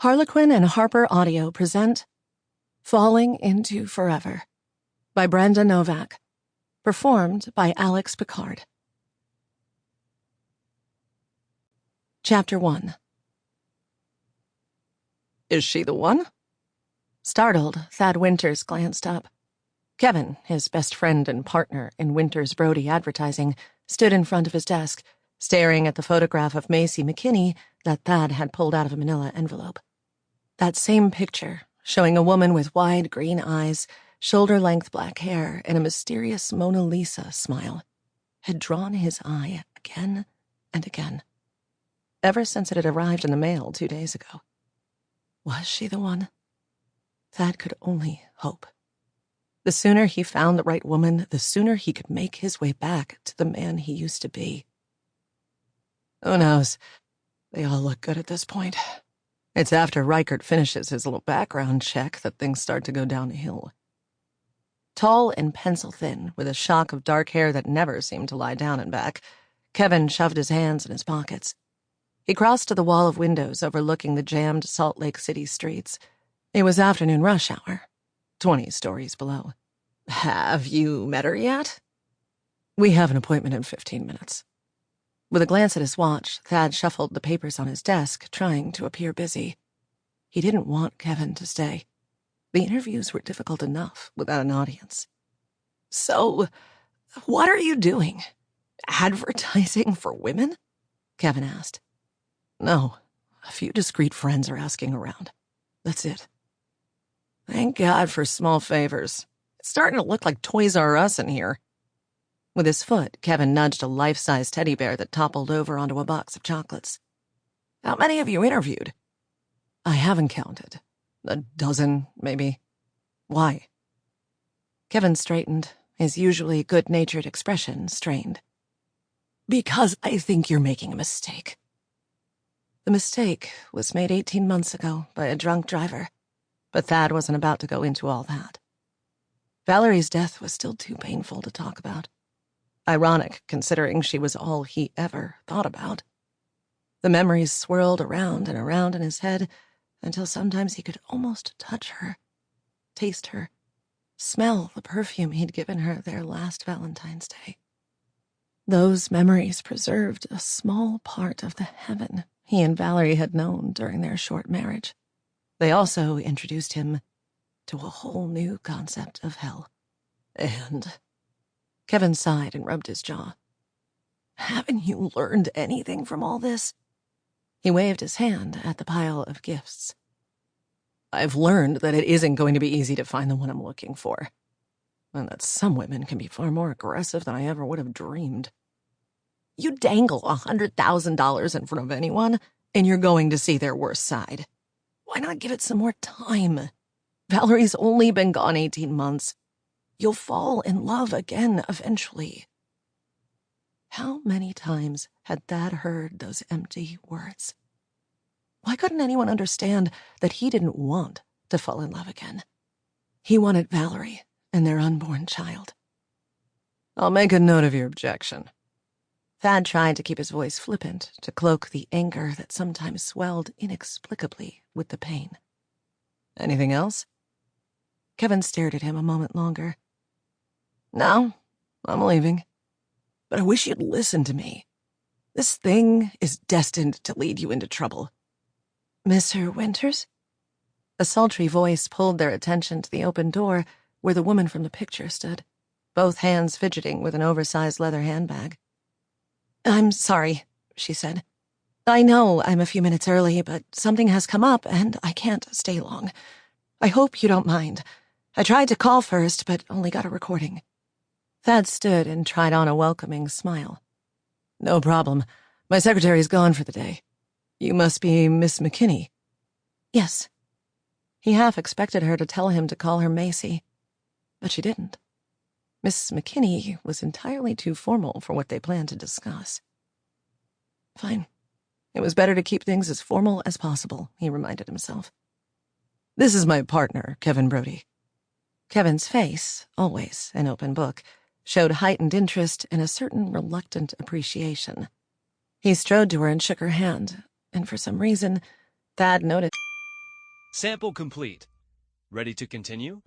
Harlequin and HarlequinAudio present Falling into Forever by Brenda Novak, performed by Picard. Chapter 1. Is she the one? Startled, Thad Winters glanced up. Kevin, his best friend and partner in Winters Brody advertising, stood in front of his desk, staring at the photograph of Macy McKinney that Thad had pulled out of a manila envelope. That same picture, showing a woman with wide green eyes, shoulder-length black hair, and a mysterious Mona Lisa smile, had drawn his eye again and again, ever since it had arrived in the mail 2 days ago. Was she the one? Thad could only hope. The sooner he found the right woman, the sooner he could make his way back to the man he used to be. Who knows? They all look good at this point. It's after Reichert finishes his little background check that things start to go downhill. Tall and pencil-thin, with a shock of dark hair that never seemed to lie down and back, Kevin shoved his hands in his pockets. He crossed to the wall of windows overlooking the jammed Salt Lake City streets. It was afternoon rush hour, 20 stories below. Have you met her yet? We have an appointment in 15 minutes. With a glance at his watch, Thad shuffled the papers on his desk, trying to appear busy. He didn't want Kevin to stay. The interviews were difficult enough without an audience. So, what are you doing? Advertising for women? Kevin asked. No, a few discreet friends are asking around. That's it. Thank God for small favors. It's starting to look like Toys R Us in here. With his foot, Kevin nudged a life-size teddy bear that toppled over onto a box of chocolates. How many have you interviewed? I haven't counted. A dozen, maybe. Why? Kevin straightened, his usually good-natured expression strained. Because I think you're making a mistake. The mistake was made 18 months ago by a drunk driver, but Thad wasn't about to go into all that. Valerie's death was still too painful to talk about. Ironic, considering she was all he ever thought about. The memories swirled around and around in his head until sometimes he could almost touch her, taste her, smell the perfume he'd given her their last Valentine's Day. Those memories preserved a small part of the heaven he and Valerie had known during their short marriage. They also introduced him to a whole new concept of hell. And Kevin sighed and rubbed his jaw. Haven't you learned anything from all this? He waved his hand at the pile of gifts. I've learned that it isn't going to be easy to find the one I'm looking for, and that some women can be far more aggressive than I ever would have dreamed. You dangle $100,000 in front of anyone, and you're going to see their worst side. Why not give it some more time? Valerie's only been gone 18 months. You'll fall in love again eventually. How many times had Thad heard those empty words? Why couldn't anyone understand that he didn't want to fall in love again? He wanted Valerie and their unborn child. I'll make a note of your objection. Thad tried to keep his voice flippant to cloak the anger that sometimes swelled inexplicably with the pain. Anything else? Kevin stared at him a moment longer. No, I'm leaving. But I wish you'd listen to me. This thing is destined to lead you into trouble. Mr. Winters? A sultry voice pulled their attention to the open door where the woman from the picture stood, both hands fidgeting with an oversized leather handbag. I'm sorry, she said. I know I'm a few minutes early, but something has come up and I can't stay long. I hope you don't mind. I tried to call first, but only got a recording. Thad stood and tried on a welcoming smile. No problem. My secretary's gone for the day. You must be Miss McKinney. Yes. He half expected her to tell him to call her Macy, but she didn't. Miss McKinney was entirely too formal for what they planned to discuss. Fine. It was better to keep things as formal as possible, he reminded himself. This is my partner, Kevin Brody. Kevin's face, always an open book, showed heightened interest and a certain reluctant appreciation. He strode to her and shook her hand, and for some reason, Thad noticed Sample complete. Ready to continue?